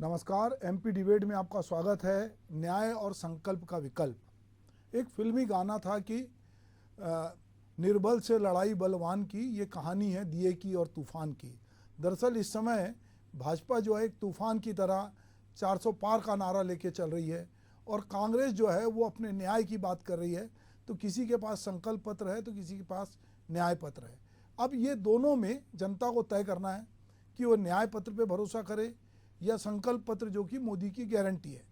नमस्कार। MP debate में आपका स्वागत है। न्याय और संकल्प का विकल्प एक फिल्मी गाना था कि निर्बल से लड़ाई बलवान की, ये कहानी है दिए की और तूफान की। दरअसल इस समय भाजपा जो है एक तूफान की तरह 400 पार का नारा लेके चल रही है और कांग्रेस जो है वो अपने न्याय की बात कर रही है। तो किसी के पास संकल्प पत्र है तो किसी के पास न्याय पत्र है। अब ये दोनों में जनता को तय करना है कि वो न्याय पत्र पे भरोसा करे या संकल्प पत्र जो कि मोदी की गारंटी है।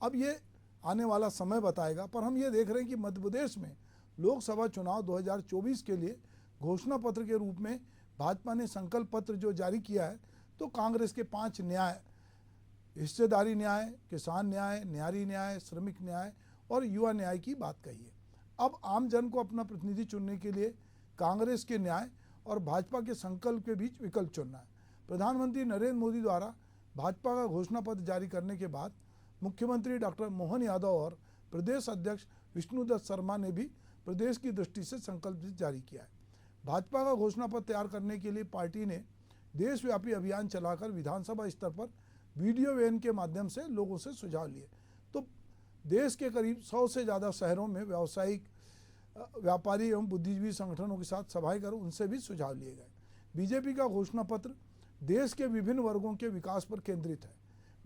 अब ये आने वाला समय बताएगा, पर हम ये देख रहे हैं कि मध्य प्रदेश में लोकसभा चुनाव 2024 के लिए घोषणा पत्र के रूप में भाजपा ने संकल्प पत्र जो जारी किया है, तो कांग्रेस के 5 न्याय, हिस्सेदारी न्याय, किसान न्याय, न्यारी न्याय, श्रमिक न्याय और युवा न्याय की बात कही है। अब आम जन को अपना प्रतिनिधि चुनने के लिए कांग्रेस के न्याय और भाजपा के संकल्प के बीच विकल्प चुनना है। प्रधानमंत्री नरेंद्र मोदी द्वारा भाजपा का घोषणा पत्र जारी करने के बाद मुख्यमंत्री डॉक्टर मोहन यादव और प्रदेश अध्यक्ष विष्णुदत्त शर्मा ने भी प्रदेश की दृष्टि से संकल्प जारी किया है। भाजपा का घोषणा पत्र तैयार करने के लिए पार्टी ने देशव्यापी अभियान चलाकर विधानसभा स्तर पर वीडियो वैन के माध्यम से लोगों से सुझाव लिए। तो देश के करीब 100 से ज़्यादा शहरों में व्यावसायिक, व्यापारी एवं बुद्धिजीवी संगठनों के साथ सभाएं कर उनसे भी सुझाव लिए गए। बीजेपी का घोषणा पत्र देश के विभिन्न वर्गों के विकास पर केंद्रित है।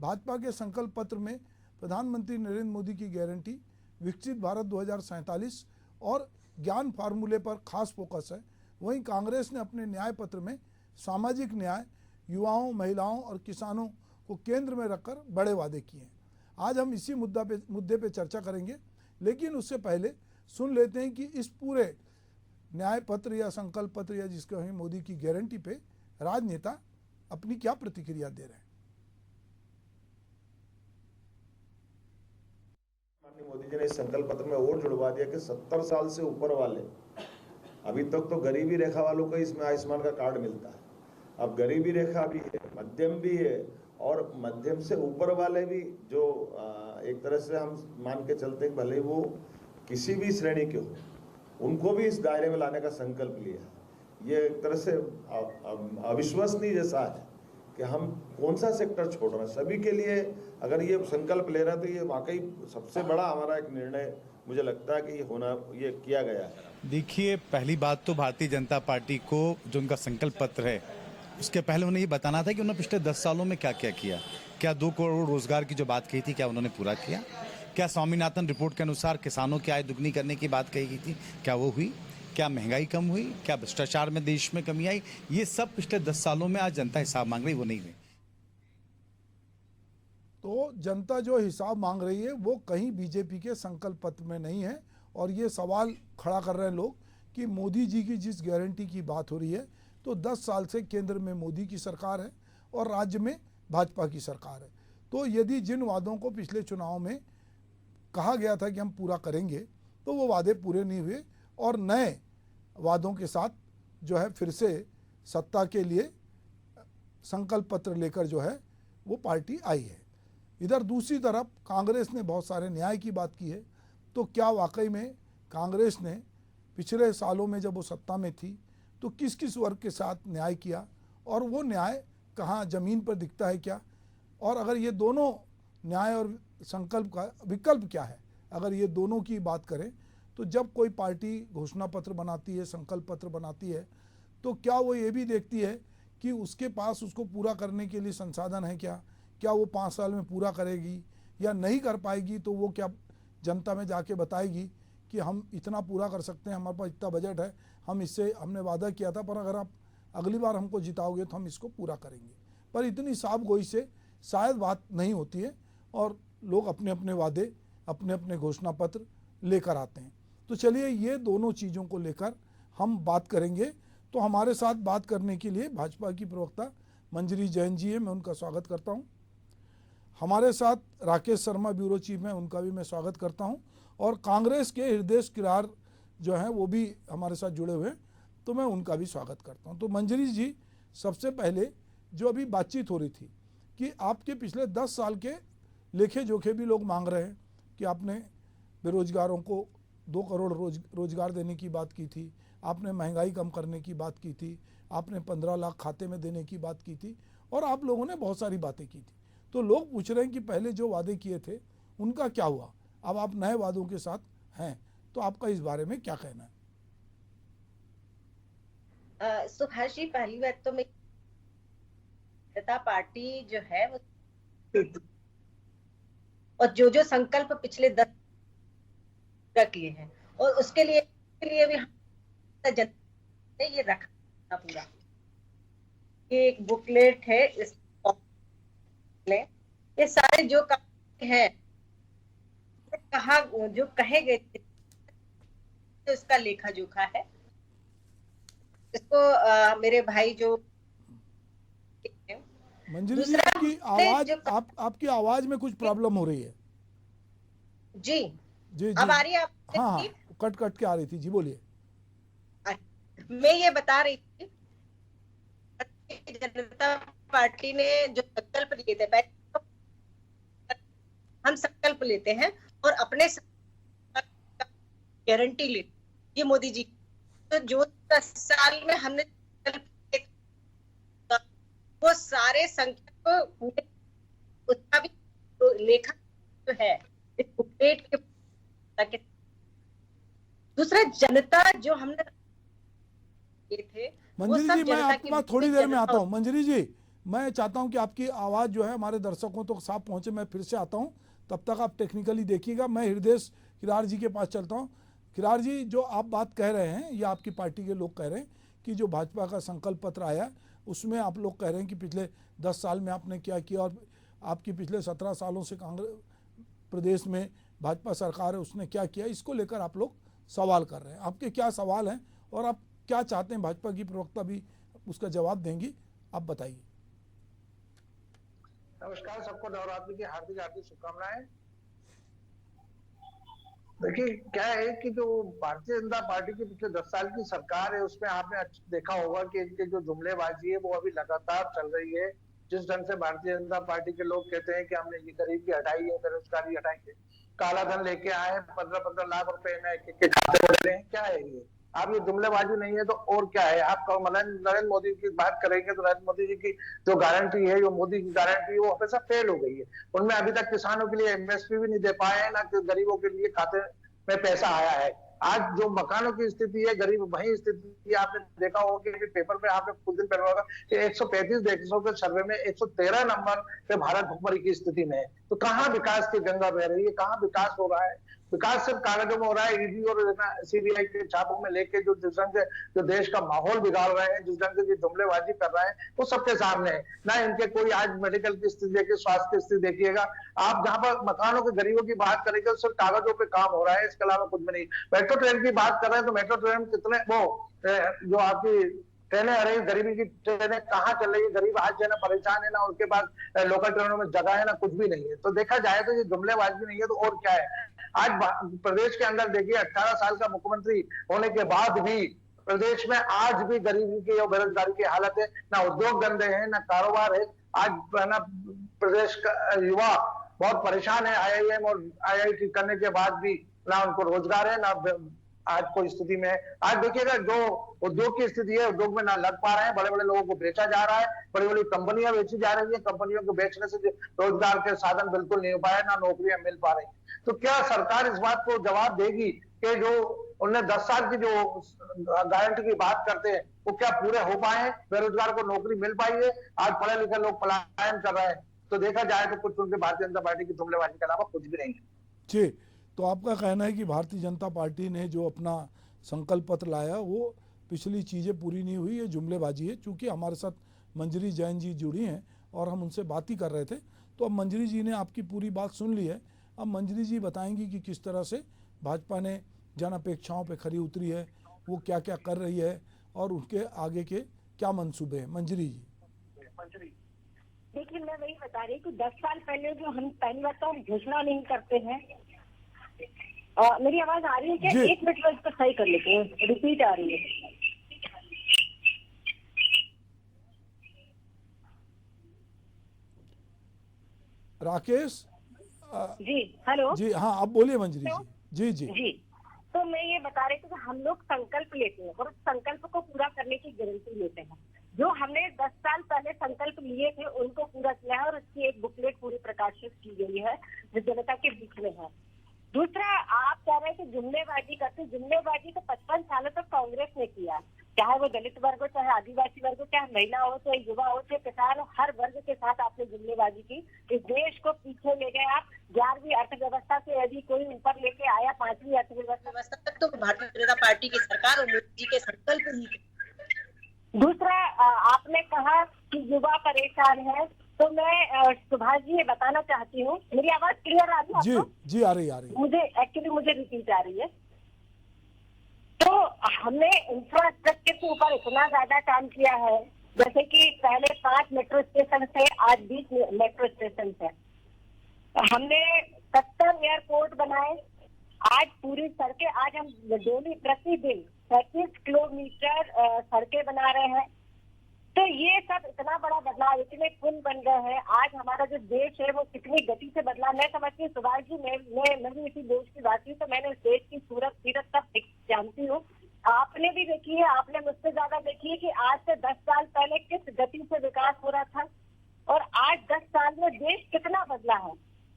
भाजपा के संकल्प पत्र में प्रधानमंत्री नरेंद्र मोदी की गारंटी, विकसित भारत 2047 और ज्ञान फार्मूले पर खास फोकस है। वहीं कांग्रेस ने अपने न्याय पत्र में सामाजिक न्याय, युवाओं, महिलाओं और किसानों को केंद्र में रखकर बड़े वादे किए हैं। आज हम इसी मुद्दे पे चर्चा करेंगे, लेकिन उससे पहले सुन लेते हैं कि इस पूरे न्याय पत्र या संकल्प पत्र या जिसको हम मोदी की गारंटी पे राजनेता अपनी क्या प्रतिक्रिया दे रहे हैं। माननीय मोदी जी ने इस संकल्प पत्र में और जुड़वा दिया कि 70 साल से ऊपर वाले, अभी तक तो गरीबी रेखा वालों को इसमें आयुष्मान का कार्ड मिलता है, अब गरीबी रेखा भी है, मध्यम भी है और मध्यम से ऊपर वाले भी, जो एक तरह से हम मान के चलते हैं भले वो किसी भी श्रेणी के हो, उनको भी इस दायरे में लाने का संकल्प लिया है। ये एक तरह से अविश्वसनीय जैसा है कि हम कौन सा सेक्टर छोड़ रहे हैं। सभी के लिए अगर ये संकल्प ले रहा है तो ये वाकई सबसे बड़ा हमारा एक निर्णय मुझे लगता है कि ये किया गया है। देखिए, पहली बात तो भारतीय जनता पार्टी को जो उनका संकल्प पत्र है, उसके पहले उन्हें ये बताना था कि उन्होंने पिछले 10 सालों में क्या क्या किया। क्या 2 करोड़ रोजगार की जो बात कही थी, क्या उन्होंने पूरा किया? क्या स्वामीनाथन रिपोर्ट के अनुसार किसानों की आय दुगनी करने की बात कही गई थी, क्या वो हुई? क्या महंगाई कम हुई? क्या भ्रष्टाचार में देश में कमी आई? ये सब पिछले 10 सालों में आज जनता हिसाब मांग रही, वो नहीं हुई। तो जनता जो हिसाब मांग रही है वो कहीं बीजेपी के संकल्प पत्र में नहीं है। और ये सवाल खड़ा कर रहे हैं लोग कि मोदी जी की जिस गारंटी की बात हो रही है, तो 10 साल से केंद्र में मोदी की सरकार है और राज्य में भाजपा की सरकार है। तो यदि जिन वादों को पिछले चुनाव में कहा गया था कि हम पूरा करेंगे, तो वो वादे पूरे नहीं हुए और नए वादों के साथ जो है फिर से सत्ता के लिए संकल्प पत्र लेकर जो है वो पार्टी आई है। इधर दूसरी तरफ कांग्रेस ने बहुत सारे न्याय की बात की है। तो क्या वाकई में कांग्रेस ने पिछले सालों में जब वो सत्ता में थी तो किस किस वर्ग के साथ न्याय किया और वो न्याय कहाँ ज़मीन पर दिखता है क्या? और अगर ये दोनों न्याय और संकल्प का विकल्प क्या है, अगर ये दोनों की बात करें तो जब कोई पार्टी घोषणा पत्र बनाती है, संकल्प पत्र बनाती है, तो क्या वो ये भी देखती है कि उसके पास उसको पूरा करने के लिए संसाधन है क्या? क्या वो 5 साल में पूरा करेगी या नहीं कर पाएगी? तो वो क्या जनता में जाके बताएगी कि हम इतना पूरा कर सकते हैं, हमारे पास इतना बजट है, हम इससे हमने वादा किया था, पर अगर आप अगली बार हमको जिताओगे तो हम इसको पूरा करेंगे। पर इतनी साफ गोई से शायद बात नहीं होती है और लोग अपने अपने वादे, अपने अपने घोषणा पत्र लेकर आते हैं। तो चलिए ये दोनों चीज़ों को लेकर हम बात करेंगे। तो हमारे साथ बात करने के लिए भाजपा की प्रवक्ता मंजरी जैन जी है, मैं उनका स्वागत करता हूं। हमारे साथ राकेश शर्मा ब्यूरो चीफ हैं, उनका भी मैं स्वागत करता हूं। और कांग्रेस के हृदय किरार जो हैं वो भी हमारे साथ जुड़े हुए हैं, तो मैं उनका भी स्वागत करता हूं। तो मंजरी जी, सबसे पहले जो अभी बातचीत हो रही थी कि आपके पिछले 10 साल के लेखे जोखे भी लोग मांग रहे हैं कि आपने बेरोजगारों को 2 करोड़ रोजगार देने की बात की थी, आपने महंगाई कम करने की बात की थी, आपने 15 लाख खाते में देने की बात की थी और आप लोगों ने बहुत सारी बातें की थी। तो लोग पूछ रहे हैं कि पहले जो वादे किए थे उनका क्या हुआ। अब आप नए वादों के साथ हैं, तो आपका इस बारे में क्या कहना है? सुभाष जी, पहली बात तो मैं जनता पार्टी जो है वो, और जो संकल्प पिछले 10 पूरा किए हैं, और उसके लिए भी जनता ने ये रखा पूरा। ये एक बुकलेट है, इस ये सारे जो काम है कहा, जो कहे गए थे, तो इसका लेखा जोखा है। इसको मेरे भाई जो मंजरी जी, आपकी आवाज आपकी आवाज में कुछ प्रॉब्लम हो रही है। जी जी अब आ रही है आपको? हाँ हाँ, कट कट के आ रही थी जी, बोलिए। मैं ये बता रही थी, जनता पार्टी ने जो संकल्प लिए थे, हम संकल्प लेते हैं और अपने गारंटी लेते, ये मोदी जी। तो जो 10 साल में हमने वो सारे संकल्प, उसका भी लेखा जो है इस बुकलेट के। दूसरा, जनता जो हमने थे, मंजरी जी, मैं आपके पास थोड़ी देर में आता हूँ। मंजरी जी, मैं चाहता हूँ कि आपकी आवाज़ जो है हमारे दर्शकों तक साफ पहुँचे। मैं फिर से आता हूँ, तब तक आप टेक्निकली देखिएगा। मैं हृदय किरार जी के पास चलता हूँ। किरार जी, जो आप बात कह रहे हैं, या आपकी पार्टी के लोग कह रहे हैं कि जो भाजपा का संकल्प पत्र आया, उसमें आप लोग कह रहे हैं कि पिछले 10 साल में आपने क्या किया, और आपकी पिछले 17 सालों से कांग्रेस प्रदेश में भाजपा सरकार है, उसने क्या किया, इसको लेकर आप लोग सवाल कर रहे हैं। आपके क्या सवाल हैं और आप क्या चाहते हैं? भाजपा की प्रवक्ता भी उसका जवाब देंगी, आप बताइए। नमस्कार, सबको नवरात्रि की हार्दिक हार्दिक शुभकामनाएं। देखिए, क्या है कि जो भारतीय जनता पार्टी की पिछले 10 साल की सरकार है, उसमें आपने देखा होगा कि इनके जो जुमलेबाजी है वो अभी लगातार चल रही है। जिस ढंग से भारतीय जनता पार्टी के लोग कहते हैं कि हमने ये गरीबी हटाई है, बेरोजगारी हटाई है, काला धन लेके आए हैं, 15-15 लाख रुपए के खाते में डाले हैं, क्या है ये? आप ये जुमलेबाजी नहीं है तो और क्या है? आप नरेंद्र मोदी की बात करेंगे तो नरेंद्र मोदी जी की जो गारंटी है, जो मोदी की गारंटी है, वो हमेशा फेल हो गई है। उनमें अभी तक किसानों के लिए एमएसपी भी नहीं दे पाए हैं, ना गरीबों के लिए खाते में पैसा आया है। आज जो मकानों की स्थिति है, गरीब वही स्थिति आपने देखा होगा कि पेपर में आपने कुछ दिन पहले होगा कि 135 देशों के सर्वे में 113 नंबर पे भारत भुखमरी की स्थिति में है। तो कहाँ विकास की गंगा बह रही है? कहाँ विकास हो रहा है? विकास सिर्फ कागजों में हो रहा है। ईडी और सीबीआई के छापों में लेके जो जिस ढंग से जो देश का माहौल बिगाड़ रहे हैं, जिस ढंग से जुमलेबाजी कर रहे हैं, वो सबके सामने है। ना इनके कोई आज मेडिकल की स्थिति देखिए, स्वास्थ्य की स्थिति देखिएगा। आप जहां पर मकानों के गरीबों की बात करेंगे तो सिर्फ कागजों पे काम हो रहा है, इसके अलावा कुछ भी नहीं। मेट्रो ट्रेन की बात कर रहे हैं तो मेट्रो ट्रेन कितने जो आपकी ट्रेनें आ रही, गरीबी की ट्रेनें कहाँ चल रही है? गरीब आज जो है ना परेशान है, ना उनके पास लोकल ट्रेनों में जगह है, ना कुछ भी नहीं है। तो देखा जाए तो ये जुमलेबाजी नहीं है तो और क्या है? आज प्रदेश के अंदर देखिए, 18 साल का मुख्यमंत्री होने के बाद भी प्रदेश में आज भी गरीबी की और बेरोजगारी की हालत है। ना उद्योग धंधे हैं, ना कारोबार है। आज ना प्रदेश का युवा बहुत परेशान है। आईआईएम और आईआईटी करने के बाद भी ना उनको रोजगार है, ना आज कोई स्थिति में है। आज देखिएगा जो उद्योग की स्थिति है, उद्योग में ना लग पा रहे हैं, बड़े बड़े लोगों को बेचा जा रहा है, बड़ी बड़ी कंपनियां बेची जा रही है। कंपनियों को बेचने से रोजगार के साधन बिल्कुल नहीं हो पाए, ना नौकरियां मिल पा रही। तो क्या सरकार इस बात को जवाब देगी कि जो उन्होंने 10 साल की जो गारंटी की बात करते हैं वो क्या पूरे हो पाए? बेरोजगार को नौकरी मिल पाई है? आज पढ़े लिखे लोग पलायन कर रहे हैं। तो देखा जाए तो कुछ उनके भारतीय जनता पार्टी की जुमलेबाजी के अलावा कुछ भी नहीं है। जी, तो आपका कहना है कि भारतीय जनता पार्टी ने जो अपना संकल्प पत्र लाया वो पिछली चीज़ें पूरी नहीं हुई, ये जुमलेबाजी है। चूँकि हमारे साथ मंजरी जैन जी जुड़ी हैं और हम उनसे बात ही कर रहे थे, तो अब मंजरी जी ने आपकी पूरी बात सुन ली है। अब मंजरी जी बताएंगी कि किस तरह से भाजपा ने जन अपेक्षाओं पे खरी उतरी है, वो क्या क्या कर रही है और उनके आगे के क्या मंसूबे हैं। मंजरी जी। देखिए, मैं वही बता रही हूँ कि 10 साल पहले जो हम पहली बात तो हम घोषणा नहीं करते हैं। मेरी आवाज आ रही है क्या? 1 मिनट में इसको सही कर लेते हैं, रिपीट आ रही है। राकेश जी, हेलो जी, हाँ अब बोलिए मंजरी जी। जी जी, तो मैं ये बता रही थी कि हम लोग संकल्प लेते हैं और उस संकल्प को पूरा करने की गारंटी लेते हैं। जो हमने 10 साल पहले संकल्प लिए थे उनको पूरा किया है और उसकी एक बुकलेट पूरी प्रकाशित की गई है जो जनता के बीच में है। दूसरा, आप कह रहे हैं कि जुमलेबाजी करते, जुमलेबाजी तो 55 सालों तक कांग्रेस ने किया, चाहे वो दलित वर्ग हो, चाहे आदिवासी वर्ग हो, चाहे महिला हो, चाहे युवा हो, चाहे किसान हो, हर वर्ग के साथ आपने जुमलेबाजी की। इस देश को पीछे ले गए आप। 11वीं अर्थव्यवस्था से यदि कोई ऊपर लेके आया 5वीं व्यवस्था तक तो भारतीय जनता पार्टी की सरकार और मोदी जी के संकल्प ही थे। दूसरा, आपने कहा कि युवा परेशान है, तो मैं सुभाष जी ये बताना चाहती हूँ, मेरी आवाज क्लियर आ रही है जी आपको? जी आ रही है। मुझे रिपीट आ रही है। तो हमने इंफ्रास्ट्रक्चर के ऊपर इतना ज्यादा काम किया है, जैसे कि पहले 5 मेट्रो स्टेशन थे, आज 20 मेट्रो स्टेशन है। हमने 70 एयरपोर्ट बनाए, आज पूरी सड़कें, आज हम डेली प्रतिदिन 35 किलोमीटर सड़कें बना रहे हैं। तो ये सब इतना बड़ा बदलाव, इतने पुल बन गए हैं। आज हमारा जो देश है वो कितनी गति से बदला। मैं समझती हूँ सुभाष जी, मैं भी इसी देश की बात हूँ, तो मैंने उस देश की सूरत सीरत सब जानती हूँ। आपने भी देखी है, आपने मुझसे ज्यादा देखी है कि आज से 10 साल पहले किस गति से विकास हो रहा था और आज 10 साल में देश कितना बदला है।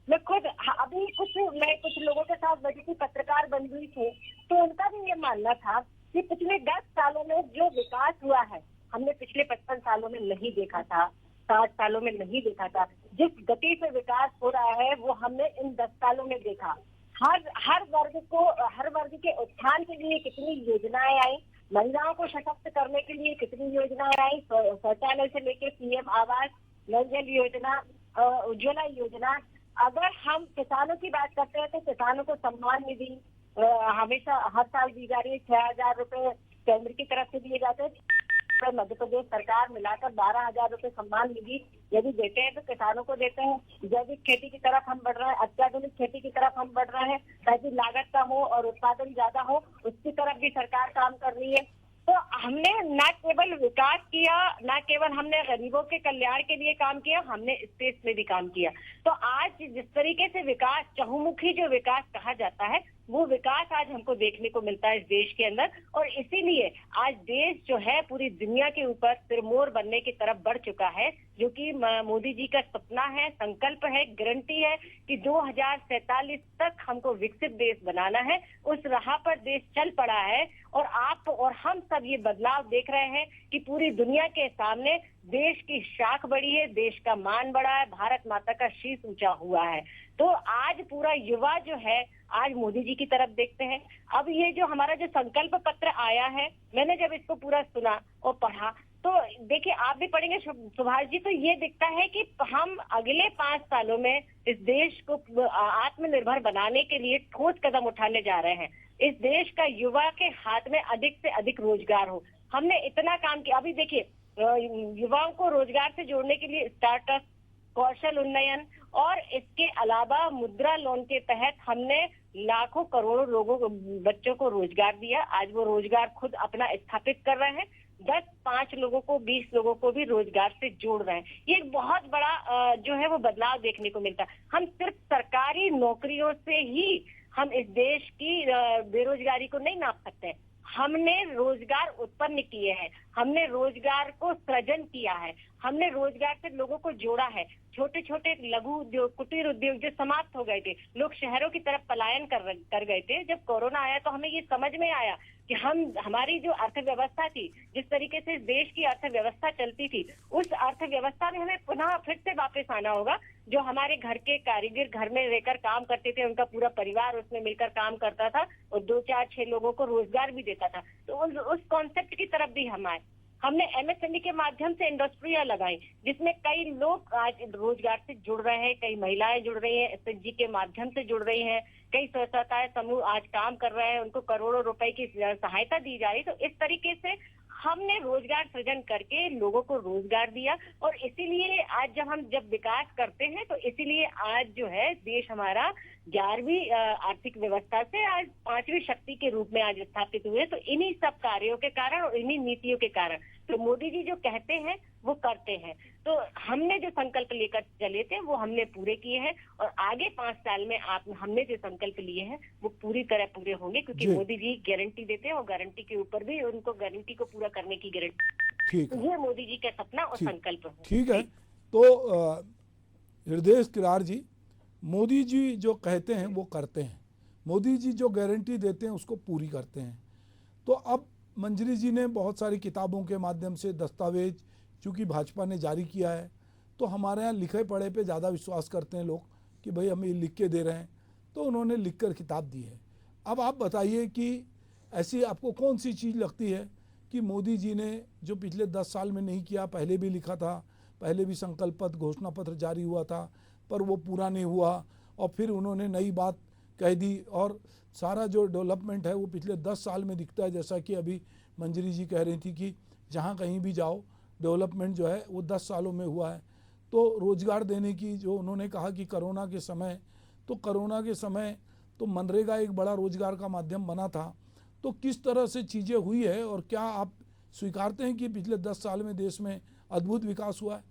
मैं खुद अभी कुछ लोगों के साथ बैठी थी, पत्रकार बन हुई थी, तो उनका भी ये मानना था कि पिछले 10 सालों में जो विकास हुआ है हमने पिछले 55 सालों में नहीं देखा था, 60 सालों में नहीं देखा था। जिस गति से विकास हो रहा है वो हमने इन 10 सालों में देखा। हर वर्ग के उत्थान के लिए कितनी योजनाएं आई, महिलाओं को सशक्त करने के लिए कितनी योजनाएं आई, शौचालय से लेके पीएम आवास, नल जल योजना, उज्ज्वला योजना। अगर हम किसानों की बात करते हैं तो किसानों को सम्मान निधि हमेशा हर साल दी जा रही है, 6,000 रुपए केंद्र की तरफ से दिए जाते हैं। मध्य प्रदेश सरकार मिलाकर 12,000 रुपए सम्मान निधि यदि देते हैं तो किसानों को देते हैं। जैविक खेती की तरफ हम बढ़ रहे हैं, अत्याधुनिक खेती की तरफ हम बढ़ रहे हैं, ताकि लागत कम हो और उत्पादन ज्यादा हो, उसकी तरफ भी सरकार काम कर रही है। तो हमने न केवल विकास किया, न केवल हमने गरीबों के कल्याण के लिए काम किया, हमने स्पेस में भी काम किया। तो आज जिस तरीके से विकास, चहुमुखी जो विकास कहा जाता है, वो विकास आज हमको देखने को मिलता है इस देश के अंदर। और इसीलिए आज देश जो है पूरी दुनिया के ऊपर सिरमौर बनने की तरफ बढ़ चुका है, जो कि मोदी जी का सपना है, संकल्प है, गारंटी है कि 2047 तक हमको विकसित देश बनाना है। उस राह पर देश चल पड़ा है और आप और हम सब ये बदलाव देख रहे हैं कि पूरी दुनिया के सामने देश की शाख बढ़ी है, देश का मान बढ़ा है, भारत माता का शीश ऊंचा हुआ है। तो आज पूरा युवा जो है आज मोदी जी की तरफ देखते हैं। अब ये जो हमारा जो संकल्प पत्र आया है, मैंने जब इसको पूरा सुना और पढ़ा तो देखिए, आप भी पढ़ेंगे सुभाष जी, तो ये दिखता है कि हम अगले 5 सालों में इस देश को आत्मनिर्भर बनाने के लिए ठोस कदम उठाने जा रहे हैं। इस देश का युवा के हाथ में अधिक से अधिक रोजगार हो। हमने इतना काम किया। अभी देखिए, युवाओं को रोजगार से जोड़ने के लिए स्टार्टअप, कौशल उन्नयन और इसके अलावा मुद्रा लोन के तहत हमने लाखों करोड़ों लोगों को, बच्चों को रोजगार दिया। आज वो रोजगार खुद अपना स्थापित कर रहे हैं। 5 लोगों को, 20 लोगों को भी रोजगार से जोड़ रहे हैं। ये एक बहुत बड़ा जो है वो बदलाव देखने को मिलता है। हम सिर्फ सरकारी नौकरियों से ही हम इस देश की बेरोजगारी को नहीं नाप सकते। हमने रोजगार उत्पन्न किए हैं, हमने रोजगार को सृजन किया है, हमने रोजगार से लोगों को जोड़ा है। छोटे छोटे लघु उद्योग, कुटीर उद्योग जो समाप्त हो गए थे, लोग शहरों की तरफ पलायन कर गए थे। जब कोरोना आया तो हमें ये समझ में आया कि हमारी जो अर्थव्यवस्था थी, जिस तरीके से देश की अर्थव्यवस्था चलती थी, उस अर्थव्यवस्था में हमें पुनः फिर से वापस आना होगा। जो हमारे घर के कारीगर घर में रहकर काम करते थे, उनका पूरा परिवार उसमें मिलकर काम करता था और 2, 4, 6 लोगों को रोजगार भी देता था। तो उस कॉन्सेप्ट की तरफ भी हम आए। हमने एमएसएमई के माध्यम से इंडस्ट्रियां लगाई, जिसमें कई लोग आज रोजगार से जुड़ रहे हैं, कई महिलाएं जुड़ रही हैं, एसएचजी के माध्यम से जुड़ रही हैं, कई स्वसहायता समूह आज काम कर रहे हैं, उनको करोड़ों रुपए की सहायता दी जा रही। तो इस तरीके से हमने रोजगार सृजन करके लोगों को रोजगार दिया। और इसीलिए आज जब विकास करते हैं तो इसीलिए आज जो है देश हमारा 11वीं आर्थिक व्यवस्था से आज 5वीं शक्ति के रूप में आज स्थापित हुए। तो इन्हीं सब कार्यों के कारण और इन्हीं नीतियों के कारण तो मोदी जी जो कहते हैं वो करते हैं। तो हमने जो संकल्प लेकर चले थे वो हमने पूरे किए हैं और आगे 5 साल में हमने जो संकल्प लिए हैं वो पूरी तरह पूरे होंगे, क्योंकि मोदी जी गारंटी देते हैं और गारंटी के ऊपर भी उनको गारंटी को पूरा करने की गारंटी ठीक है। ये मोदी जी का सपना और ठीक- संकल्प है। ठीक है। तो हृदय किरार जी, मोदी जी जो कहते हैं वो करते हैं, मोदी जी जो गारंटी देते हैं उसको पूरी करते हैं। तो अब मंजरी जी ने बहुत सारी किताबों के माध्यम से दस्तावेज चूँकि भाजपा ने जारी किया है, तो हमारे यहाँ लिखे पढ़े पे ज़्यादा विश्वास करते हैं लोग कि भाई हम ये लिख के दे रहे हैं, तो उन्होंने लिख कर किताब दी है। अब आप बताइए कि ऐसी आपको कौन सी चीज़ लगती है कि मोदी जी ने जो पिछले 10 साल में नहीं किया, पहले भी लिखा था, पहले भी संकल्प पत्र घोषणा पत्र जारी हुआ था, पर वो पूरा नहीं हुआ, और फिर उन्होंने नई बात कह दी, और सारा जो डेवलपमेंट है वो पिछले 10 साल में दिखता है। जैसा कि अभी मंजरी जी कह रही थी कि जहाँ कहीं भी जाओ डेवलपमेंट जो है वो 10 सालों में हुआ है। तो रोज़गार देने की जो उन्होंने कहा कि कोरोना के समय, तो कोरोना के समय तो मनरेगा एक बड़ा रोजगार का माध्यम बना था। तो किस तरह से चीज़ें हुई है, और क्या आप स्वीकारते हैं कि पिछले 10 साल में देश में अद्भुत विकास हुआ है?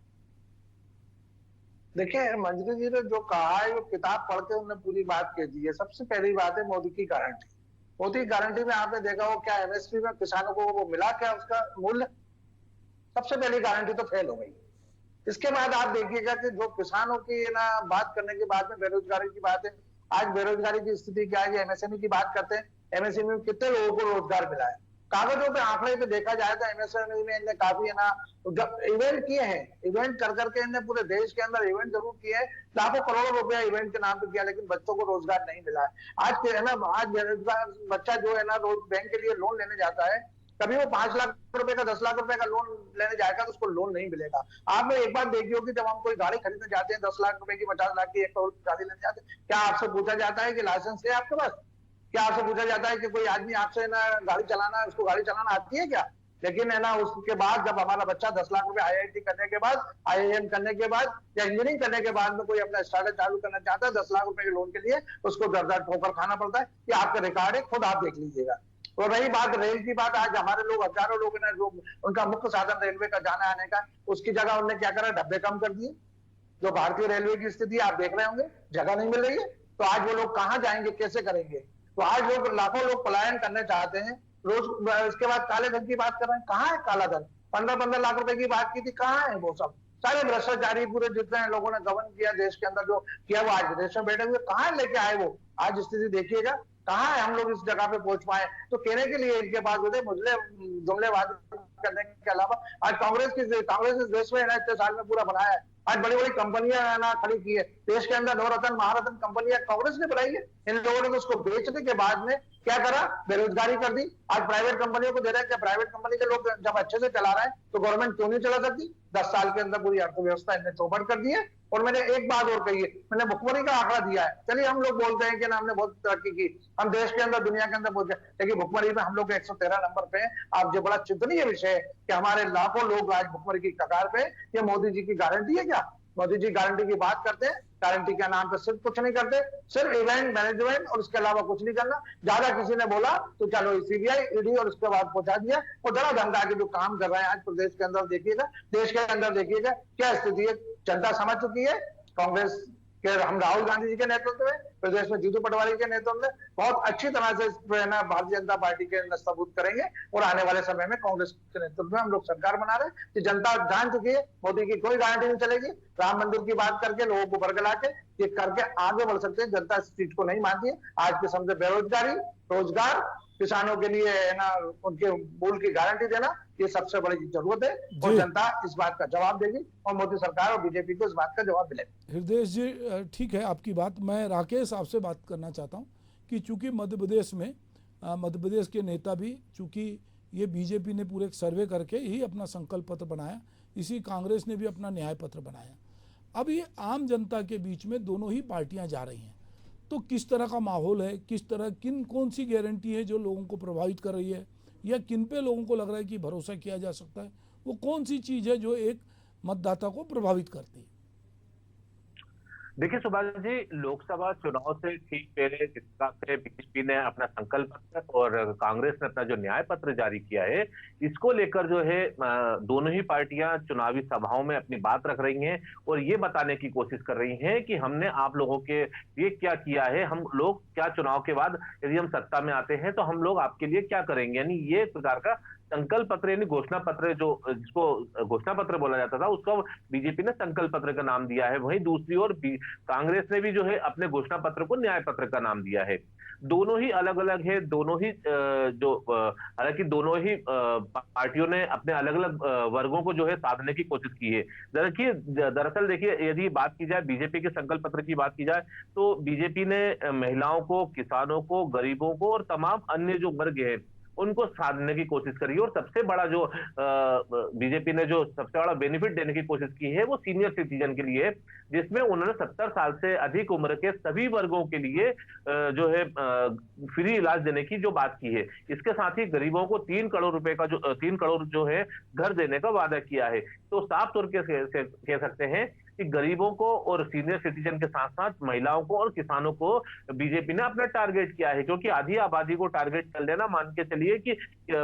देखिए, मंजरी जी ने जो कहा है वो किताब पढ़ के उन्होंने पूरी बात कह दी है। सबसे पहली बात है मोदी की गारंटी। मोदी की गारंटी में आपने देखा हो क्या एमएसपी में किसानों को वो मिला, क्या उसका मूल्य? सबसे पहली गारंटी तो फेल हो गई। इसके बाद आप देखिएगा कि जो किसानों की ना बात करने के बाद में बेरोजगारी की बात है। आज बेरोजगारी की स्थिति क्या है? एमएसएमई की बात करते हैं, एमएसएमई में कितने लोगों को रोजगार मिला है? कागजों पे आंकड़े पे देखा जाए तो एमएसएमई में इन्हें काफी है ना इवेंट किए हैं, इवेंट कर करके इन्हें पूरे देश के अंदर इवेंट जरूर किए हैं, लाखों करोड़ों रुपया इवेंट के नाम पे किया, लेकिन बच्चों को रोजगार नहीं मिला है। आज है ना, आज बेरोजगार बच्चा जो है ना रोज बैंक के लिए लोन लेने जाता है, कभी वो 5 लाख रुपए का 10 लाख रुपए का लोन लेने जाएगा तो उसको लोन नहीं मिलेगा। आपने एक बार देखी होगी, जब हम कोई गाड़ी खरीदने जाते हैं 10 लाख रुपए की, 50 लाख की, 1 करोड़ की गाड़ी लेने जाते हैं, क्या आपसे पूछा जाता है कि लाइसेंस है आपके पास? क्या आपसे पूछा जाता है कि कोई आदमी आपसे ना गाड़ी चलाना है, उसको गाड़ी चलाना आती है क्या? लेकिन है ना, उसके बाद जब हमारा बच्चा 10 लाख रुपए आईआईटी करने के बाद, आईआईएम करने के बाद या इंजीनियरिंग करने के बाद में कोई अपना स्टार्टअप चालू करना चाहता है, 10 लाख रुपए के लोन के लिए उसको दर-दर ठोकर खाना पड़ता है। ये आपका रिकॉर्ड है, खुद आप देख लीजिएगा। और रही बात रेल की बात, आज हमारे लोग, हजारों लोग ना, जो उनका मुख्य साधन रेलवे का जाने आने का, उसकी जगह उन्होंने क्या करा, डब्बे कम कर दिए। जो भारतीय रेलवे की स्थिति आप देख रहे होंगे, जगह नहीं मिल रही है, तो आज वो लोग कहां जाएंगे, कैसे करेंगे? तो आज लोग, लाखों लोग पलायन करने चाहते हैं रोज। इसके बाद काले धन की बात कर रहे हैं, कहाँ है काला धन? 15-15 लाख रुपए की बात की थी, कहाँ है वो सब? सारे भ्रष्टाचारी पूरे जितने लोगों ने गबन किया देश के अंदर, जो किया वो आज विदेश में बैठे हुए, कहाँ लेके आए वो? आज स्थिति देखिएगा, कहाँ है हम लोग इस जगह पे पहुंच पाए? तो कहने के लिए इनके पास होते जुमलेबाज करने के अलावा आज कांग्रेस इस देश में इतने साल में पूरा बनाया है। आज बड़ी बड़ी कंपनियां ना खड़ी की है देश के अंदर, नवरत्न महारत्न कंपनियां कांग्रेस ने बनाई है। इन लोगों ने तो उसको बेचने के बाद में क्या करा, बेरोजगारी कर दी। आज प्राइवेट कंपनियों को दे रहे हैं, क्या प्राइवेट कंपनी के लोग जब अच्छे से चला रहे हैं तो गवर्नमेंट क्यों नहीं चला सकती? 10 साल के अंदर पूरी अर्थव्यवस्था इन्हें चौपट कर दी है। और मैंने एक बात और कही है, मैंने भुखमरी का आंकड़ा दिया है। चलिए, हम लोग बोलते हैं कि ना हमने बहुत तरक्की की, हम देश के अंदर दुनिया के अंदर पहुंचे, लेकिन भुखमरी में हम लोग 113 नंबर पे हैं। आप जो बड़ा चिंतनीय विषय है कि हमारे लाखों लोग आज भुखमरी की कगार पे, ये मोदी जी की गारंटी है क्या? मोदी जी गारंटी की बात करते हैं, गारंटी के नाम पे सिर्फ कुछ नहीं करते, सिर्फ इवेंट मैनेजमेंट और उसके अलावा कुछ नहीं करना। ज्यादा किसी ने बोला तो चलो सीबीआई, ईडी और उसके बाद पहुंचा दिया। और धड़ा धमका के जो काम कर रहे हैं आज प्रदेश के अंदर देखिएगा, देश के अंदर देखिएगा क्या स्थिति है। जनता समझ चुकी है। कांग्रेस के हम राहुल गांधी जी के नेतृत्व में, प्रदेश में जीतू पटवारी के नेतृत्व में बहुत अच्छी तरह से भारतीय जनता पार्टी के नस्तबूत करेंगे। और आने वाले समय में कांग्रेस के नेतृत्व में हम लोग सरकार बना रहे हैं कि जनता जान चुकी है मोदी की कोई गारंटी नहीं चलेगी। राम मंदिर की बात करके लोगों को बरगला के ये करके आगे बढ़ सकते हैं। जनता इस चीज को नहीं मानती है। आज के समय बेरोजगारी, रोजगार, किसानों के लिए है ना उनके मूल की गारंटी देना, ये सबसे बड़ी जरूरत है। और जनता इस बात का जवाब देगी और मोदी सरकार और बीजेपी को इस बात का जवाब मिलेगा। हृदय जी, ठीक है आपकी बात। मैं राकेश आपसे बात करना चाहता हूं कि चूंकि मध्य प्रदेश के नेता भी, चूंकि ये बीजेपी ने पूरे एक सर्वे करके ही अपना संकल्प पत्र बनाया, इसी कांग्रेस ने भी अपना न्याय पत्र बनाया। अब ये आम जनता के बीच में दोनों ही पार्टियां जा रही हैं, तो किस तरह का माहौल है, किस तरह कौन सी गारंटी है जो लोगों को प्रभावित कर रही है, या किन पे लोगों को लग रहा है कि भरोसा किया जा सकता है? वो कौन सी चीज़ है जो एक मतदाता को प्रभावित करती है? देखिए सुभाष जी, लोकसभा चुनाव से ठीक पहले जिस तरह से बीजेपी ने अपना संकल्प पत्र और कांग्रेस ने अपना जो न्याय पत्र जारी किया है, इसको लेकर जो है दोनों ही पार्टियां चुनावी सभाओं में अपनी बात रख रही हैं और ये बताने की कोशिश कर रही हैं कि हमने आप लोगों के लिए क्या किया है, हम लोग क्या चुनाव के बाद यदि हम सत्ता में आते हैं तो हम लोग आपके लिए क्या करेंगे। यानी ये प्रकार का संकल्प पत्र यानी घोषणा पत्र, जो जिसको घोषणा पत्र बोला जाता था, उसको बीजेपी ने संकल्प पत्र का नाम दिया है। वहीं दूसरी ओर कांग्रेस ने भी जो है अपने घोषणा पत्र को न्याय पत्र का नाम दिया है। दोनों ही अलग अलग है, दोनों ही हालांकि दोनों ही पार्टियों ने अपने अलग अलग वर्गों को जो है साधने की कोशिश की है। दरअसल देखिए, यदि बात की जाए बीजेपी के संकल्प पत्र की बात की जाए, तो बीजेपी ने महिलाओं को, किसानों को, गरीबों को और तमाम अन्य जो वर्ग है उनको साधने की कोशिश करी। और सबसे बड़ा जो बीजेपी ने जो सबसे बड़ा बेनिफिट देने की कोशिश की है वो सीनियर सिटीजन के लिए, जिसमें उन्होंने 70 साल से अधिक उम्र के सभी वर्गों के लिए जो है फ्री इलाज देने की जो बात की है। इसके साथ ही गरीबों को 3 करोड़ रुपए का 3 करोड़ जो है घर देने का वादा किया है। तो साफ तौर पे कह सकते हैं कि गरीबों को और सीनियर सिटीजन के साथ साथ महिलाओं को और किसानों को बीजेपी ने अपना टारगेट किया है, क्योंकि आधी आबादी को टारगेट कर लेना मान के चलिए कि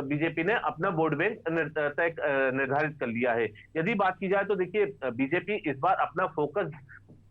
बीजेपी ने अपना वोट बैंक निर्धारित कर लिया है। यदि बात की जाए तो देखिए, बीजेपी इस बार अपना फोकस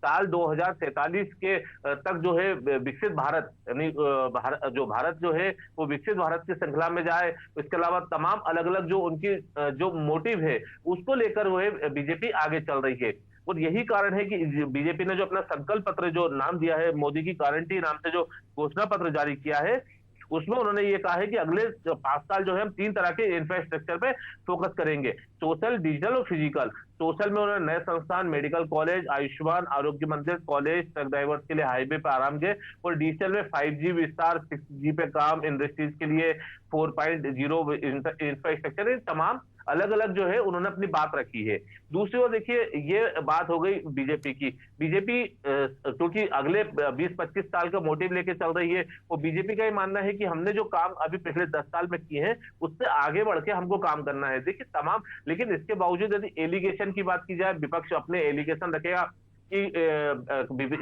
साल 2047 के तक जो है विकसित भारत, यानी जो भारत जो है वो विकसित भारत की श्रृंखला में जाए। इसके अलावा तमाम अलग अलग जो उनकी जो मोटिव है उसको लेकर वो है बीजेपी आगे चल रही है। और यही कारण है कि बीजेपी ने जो अपना संकल्प पत्र जो नाम दिया है, मोदी की गारंटी नाम से जो घोषणा पत्र जारी किया है, उसमें उन्होंने ये कहा है कि अगले 5 साल जो है हम 3 तरह के इंफ्रास्ट्रक्चर पे फोकस करेंगे, सोशल, डिजिटल और फिजिकल। सोशल में उन्होंने नए संस्थान, मेडिकल कॉलेज, आयुष्मान आरोग्य मंदिर, कॉलेज, ट्रक ड्राइवर्स के लिए हाईवे पे आरामदेह, और डिजिटल में 5G विस्तार, 6G पे काम, इंडस्ट्रीज के लिए 4.0 इंफ्रास्ट्रक्चर, तमाम अलग अलग जो है उन्होंने अपनी बात रखी है। दूसरी ओर देखिए, ये बात हो गई बीजेपी की। बीजेपी क्योंकि अगले 20-25 साल का मोटिव लेके चल रही है, वो बीजेपी का ये मानना है कि हमने जो काम अभी पिछले 10 साल में किए हैं उससे आगे बढ़ के हमको काम करना है। देखिए तमाम, लेकिन इसके बावजूद यदि एलिगेशन की बात की जाए, विपक्ष अपने एलिगेशन रखेगा कि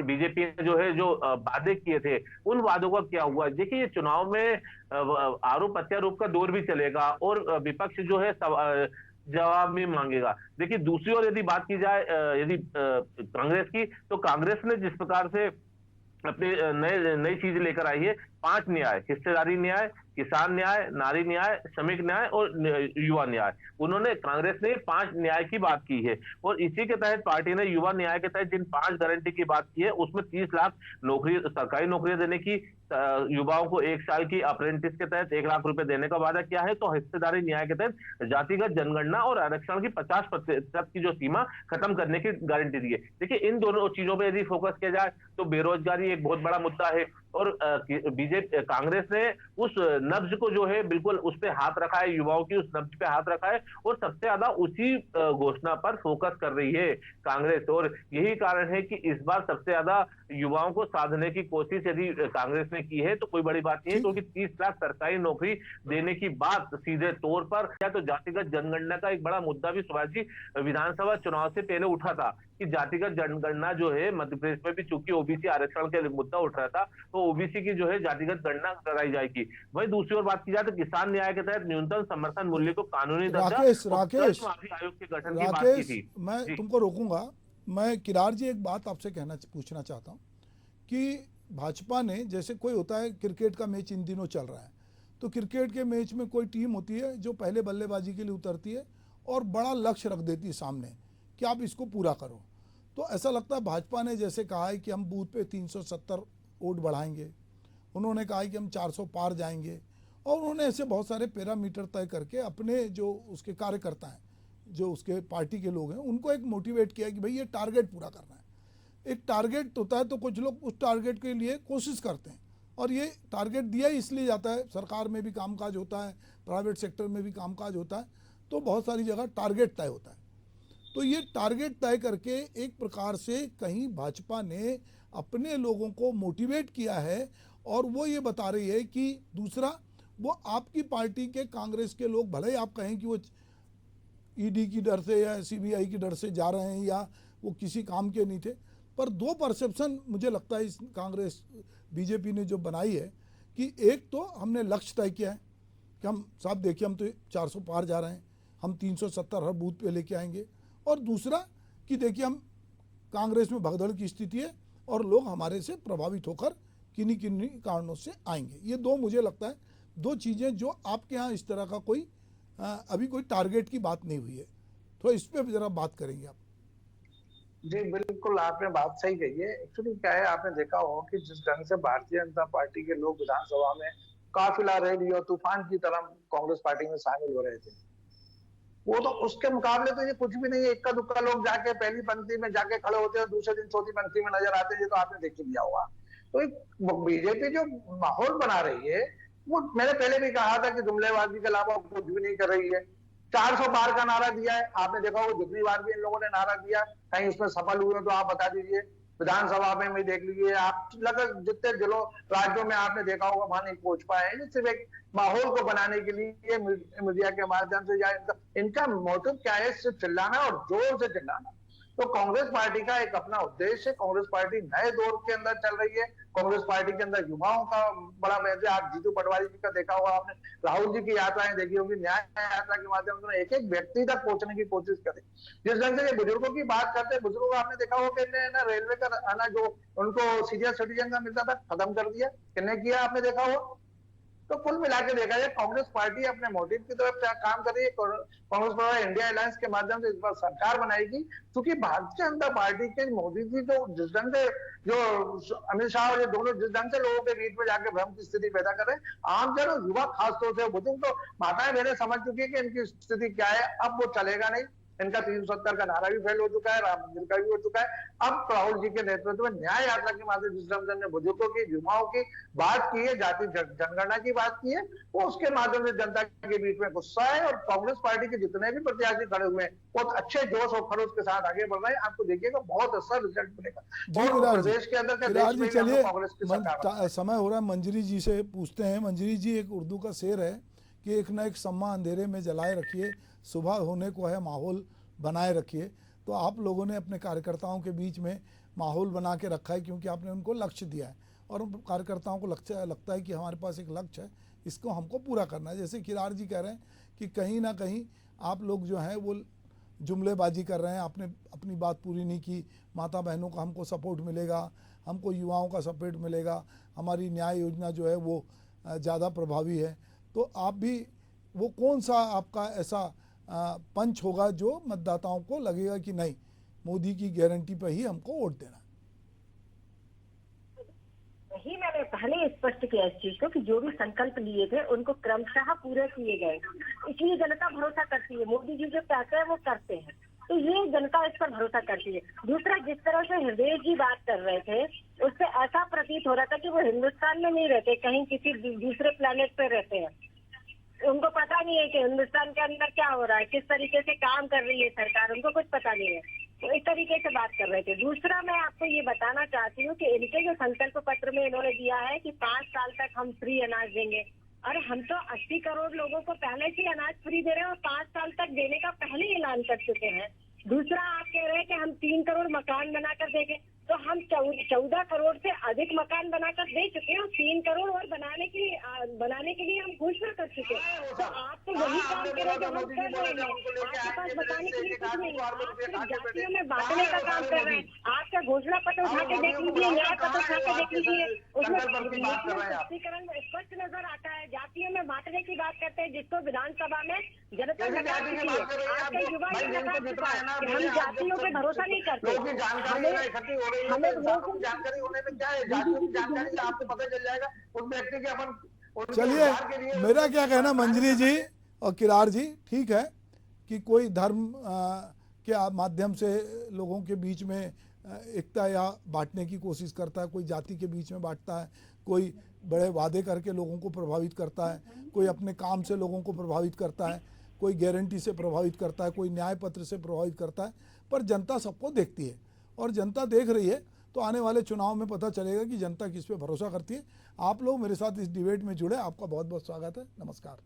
बीजेपी ने जो है जो वादे किए थे उन वादों का क्या हुआ। देखिए, ये चुनाव में आरोप प्रत्यारोप का दौर भी चलेगा और विपक्ष जो है जवाब भी मांगेगा। देखिए, दूसरी ओर यदि बात की जाए यदि कांग्रेस की, तो कांग्रेस ने जिस प्रकार से अपनी नई चीज लेकर आई है, 5 न्याय, हिस्सेदारी न्याय, किसान न्याय, नारी न्याय, श्रमिक न्याय और युवा न्याय, उन्होंने कांग्रेस ने 5 न्याय की बात की है। और इसी के तहत पार्टी ने युवा न्याय के तहत जिन 5 गारंटी की बात की है उसमें 30 लाख नौकरी, सरकारी नौकरियां देने की, युवाओं को 1 साल की अप्रेंटिस के तहत 1 लाख रुपए देने का वादा किया है। तो हिस्सेदारी न्याय के तहत जातिगत जनगणना और आरक्षण की 50% की जो सीमा खत्म करने की गारंटी दी है। देखिए, इन दोनों चीजों पर यदि फोकस किया जाए तो बेरोजगारी एक बहुत बड़ा मुद्दा है, और बीजेपी कांग्रेस ने उस नब्ज को जो है बिल्कुल उस पे हाथ रखा है, युवाओं की उस नब्ज पे हाथ रखा है, और सबसे ज्यादा उसी घोषणा पर फोकस कर रही है कांग्रेस। और यही कारण है कि इस बार सबसे ज्यादा युवाओं को साधने की कोशिश यदि कांग्रेस ने की है तो कोई बड़ी बात नहीं है, क्योंकि 30 लाख सरकारी नौकरी देने की बात सीधे तौर पर, या तो जातिगत जनगणना का एक बड़ा मुद्दा भी सुभाष जी विधानसभा चुनाव से पहले उठा था कि जातिगत जनगणना जो है मध्य प्रदेश में भी, चूंकि ओबीसी आरक्षण के मुद्दा उठ रहा था, तो ओबीसी की जो है जातिगत गणना कराई जाएगी। वहीं दूसरी ओर बात की जाए तो किसान न्याय के तहत न्यूनतम समर्थन मूल्य को कानूनी दर्जा, राकेश आयोग के गठन की बात की थी। मैं तुमको रोकूंगा। मैं किरार जी एक बात आपसे पूछना चाहता हूँ कि भाजपा ने, जैसे कोई होता है, क्रिकेट का मैच इन दिनों चल रहा है, तो क्रिकेट के मैच में कोई टीम होती है जो पहले बल्लेबाजी के लिए उतरती है और बड़ा लक्ष्य रख देती है सामने कि आप इसको पूरा करो। तो ऐसा लगता है भाजपा ने जैसे कहा है कि हम बूथ पे 370 वोट बढ़ाएंगे, उन्होंने कहा है कि हम 400 पार जाएंगे, और उन्होंने ऐसे बहुत सारे पैरामीटर तय करके अपने जो उसके कार्यकर्ता हैं, जो उसके पार्टी के लोग हैं, उनको एक मोटिवेट किया कि भाई ये टारगेट पूरा करना है। एक टारगेट होता है तो कुछ लोग उस टारगेट के लिए कोशिश करते हैं, और ये टारगेट दिया ही इसलिए जाता है। सरकार में भी कामकाज होता है, प्राइवेट सेक्टर में भी कामकाज होता है, तो बहुत सारी जगह टारगेट तय होता है। तो ये टारगेट तय करके एक प्रकार से कहीं भाजपा ने अपने लोगों को मोटिवेट किया है, और वो ये बता रही है कि दूसरा, वो आपकी पार्टी के कांग्रेस के लोग, भले ही आप कहें कि वो ईडी की डर से या सीबीआई की डर से जा रहे हैं या वो किसी काम के नहीं थे, पर 2 परसेप्शन मुझे लगता है इस कांग्रेस बीजेपी ने जो बनाई है कि एक तो हमने लक्ष्य तय किया है कि हम साहब देखिए हम तो 400 पार जा रहे हैं, हम 370 हर बूथ पे लेके आएंगे, और दूसरा कि देखिए हम कांग्रेस में भगदड़ की स्थिति है और लोग हमारे से प्रभावित होकर किन्हीं कारणों से आएंगे। ये 2 मुझे लगता है 2 चीज़ें जो आपके यहाँ इस तरह का कोई अभी कोई टारगेट की बात नहीं हुई है। तो इस पर जरा बात करेंगे आप। जी बिल्कुल, आपने बात सही कही है। एक्चुअली क्या है, आपने देखा होगा कि जिस ढंग से भारतीय जनता पार्टी के लोग विधानसभा में काफिला रैली और तूफान की तरह कांग्रेस पार्टी में शामिल हो रहे थे, वो तो उसके मुकाबले तो ये कुछ भी नहीं है। इक्का दुक्का लोग जाके पहली पंक्ति में जाके खड़े होते हैं, दूसरे दिन चौथी पंक्ति में नजर आते हैं। ये तो आपने देख ही लिया होगा। तो एक बीजेपी जो माहौल बना रही है, वो मैंने पहले भी कहा था कि जुमलेबाजी के अलावा कुछ भी नहीं कर रही है। 400 पार का नारा दिया है, आपने देखा होगा जितनी बार भी इन लोगों ने नारा दिया, कहीं उसमें सफल हुए तो आप बता दीजिए। विधानसभा में भी देख लीजिए आप, लगभग जितने जिलों राज्यों में आपने देखा होगा वहां नहीं पहुंच पाए हैं। सिर्फ एक माहौल को बनाने के लिए मीडिया के माध्यम से, या इनका मोटिव क्या है, सिर्फ चिल्लाना और जोर से चिल्लाना। तो कांग्रेस पार्टी का एक अपना उद्देश्य है। कांग्रेस पार्टी नए दौर के अंदर चल रही है। कांग्रेस पार्टी के अंदर युवाओं का बड़ा मैसेज। आप जीतू पटवारी जी का देखा होगा आपने, राहुल जी की यात्राएं देखी होगी, न्याय यात्रा के माध्यम से एक एक व्यक्ति तक पहुंचने की कोशिश करें। जिस ढंग से ये बुजुर्गों की बात करते हैं, बुजुर्गों आपने देखा होगा कि ना रेलवे का ना जो उनको सीनियर सिटीजन का मिलता था, खत्म कर दिया। किसने किया आपने देखा होगा। तो कुल मिला के देखा जाए, कांग्रेस पार्टी अपने मोटिव की तरफ काम कर रही है। कांग्रेस पार्टी इंडिया अलायंस के माध्यम से इस बार सरकार बनाएगी, क्योंकि भारतीय जनता पार्टी के मोदी जी जो जिस ढंग से, जो अमित शाह और ये दोनों जिस ढंग से लोगों के बीच में जाके भ्रम की स्थिति पैदा कर रहे हैं, आम जन और युवा खासतौर से, बुजुर्ग तो माताएं बहनें समझ चुकी है कि इनकी स्थिति क्या है। अब वो चलेगा नहीं। इनका 370 का नारा भी फेल हो चुका है, राम मंदिर का भी हो चुका है। अब राहुल जी के नेतृत्व में न्याय यात्रा के माध्यम जिस ढंग ने बुजुर्गों की, युवाओं की बात की है, जाति जनगणना की बात की है, वो उसके माध्यम से जनता के बीच में गुस्सा है। और कांग्रेस पार्टी के जितने भी प्रत्याशी खड़े हुए हैं, बहुत अच्छे जोश और खरोश के साथ आगे बढ़ रहे हैं। आपको देखिएगा बहुत अच्छा रिजल्ट मिलेगा। और प्रदेश के अंदर चलिए, कांग्रेस की सरकार। समय हो रहा है, मंजरी जी से पूछते हैं। मंजरी जी, एक उर्दू का शेर है कि एक ना एक सम्मा अंधेरे में जलाए रखिए, सुबह होने को है माहौल बनाए रखिए। तो आप लोगों ने अपने कार्यकर्ताओं के बीच में माहौल बना के रखा है, क्योंकि आपने उनको लक्ष्य दिया है और कार्यकर्ताओं को लगता है कि हमारे पास एक लक्ष्य है, इसको हमको पूरा करना है। जैसे किरार जी कह रहे हैं कि कहीं ना कहीं आप लोग जो हैं वो जुमलेबाजी कर रहे हैं, आपने अपनी बात पूरी नहीं की। माता बहनों का हमको सपोर्ट मिलेगा, हमको युवाओं का सपोर्ट मिलेगा, हमारी न्याय योजना जो है वो ज़्यादा प्रभावी है। तो आप भी, वो कौन सा आपका ऐसा पंच होगा जो मतदाताओं को लगेगा कि नहीं, मोदी की गारंटी पर ही हमको वोट देना? वही मैंने पहले स्पष्ट किया इस चीज को कि जो भी संकल्प लिए थे उनको क्रमशः पूरे किए गए, इसलिए जनता भरोसा करती है। मोदी जी जो कहते हैं वो करते हैं, तो ये जनता इस पर भरोसा करती है। दूसरा, जिस तरह से हृदय जी बात कर रहे थे, उससे ऐसा प्रतीत हो रहा था कि वो हिंदुस्तान में नहीं रहते, कहीं किसी दूसरे प्लेनेट पे रहते हैं। उनको पता नहीं है कि हिंदुस्तान के अंदर क्या हो रहा है, किस तरीके से काम कर रही है सरकार, उनको कुछ पता नहीं है। तो इस तरीके से बात कर रहे थे। दूसरा, मैं आपको ये बताना चाहती हूँ कि इनके जो संकल्प पत्र में इन्होंने दिया है कि 5 साल तक हम फ्री अनाज देंगे, और हम तो 80 करोड़ लोगों को पहले से अनाज फ्री दे रहे हैं और 5 साल तक देने का पहले ऐलान कर चुके हैं। दूसरा, आप कह रहे हैं कि हम 3 करोड़ मकान बनाकर देंगे, तो हम 14 करोड़ से अधिक मकान बनाकर दे चुके हैं और 3 करोड़ और बनाने के लिए हम घोषणा कर चुके हैं। तो आप तो वही काम करें जो हम कर रहे हैं। आपके पास बताने के लिए कुछ नहीं है, आप सिर्फ जातियों में बांटने का काम कर रहे हैं। आपका घोषणा पत्र उठा के देख लीजिए, न्याय पत्र उठा के देख लीजिए, उसमें स्पष्टीकरण स्पष्ट नजर आता है। जातियों में बांटने की बात करते हैं, जिसको विधानसभा में जनता नकार चुकी है। आपके युवा ने नकार चुका है कि हम जातियों पे भरोसा नहीं करते। हमें लोगों की जानकारी होने में क्या है, जातियों की जानकारी आपको पता चल जाएगा उस व्यक्ति के अपन। चलिए, मेरा क्या कहना मंजरी जी और किरार जी, ठीक है कि कोई धर्म के माध्यम से लोगों के बीच में एकता या बांटने की कोशिश करता है, कोई जाति के बीच में बांटता है, कोई बड़े वादे करके लोगों को प्रभावित करता है, कोई अपने काम से लोगों को प्रभावित करता है, कोई गारंटी से प्रभावित करता है, कोई न्याय पत्र से प्रभावित करता है। पर जनता सबको देखती है और जनता देख रही है, तो आने वाले चुनाव में पता चलेगा कि जनता किस पे भरोसा करती है। आप लोग मेरे साथ इस डिबेट में जुड़े, आपका बहुत बहुत स्वागत है। नमस्कार।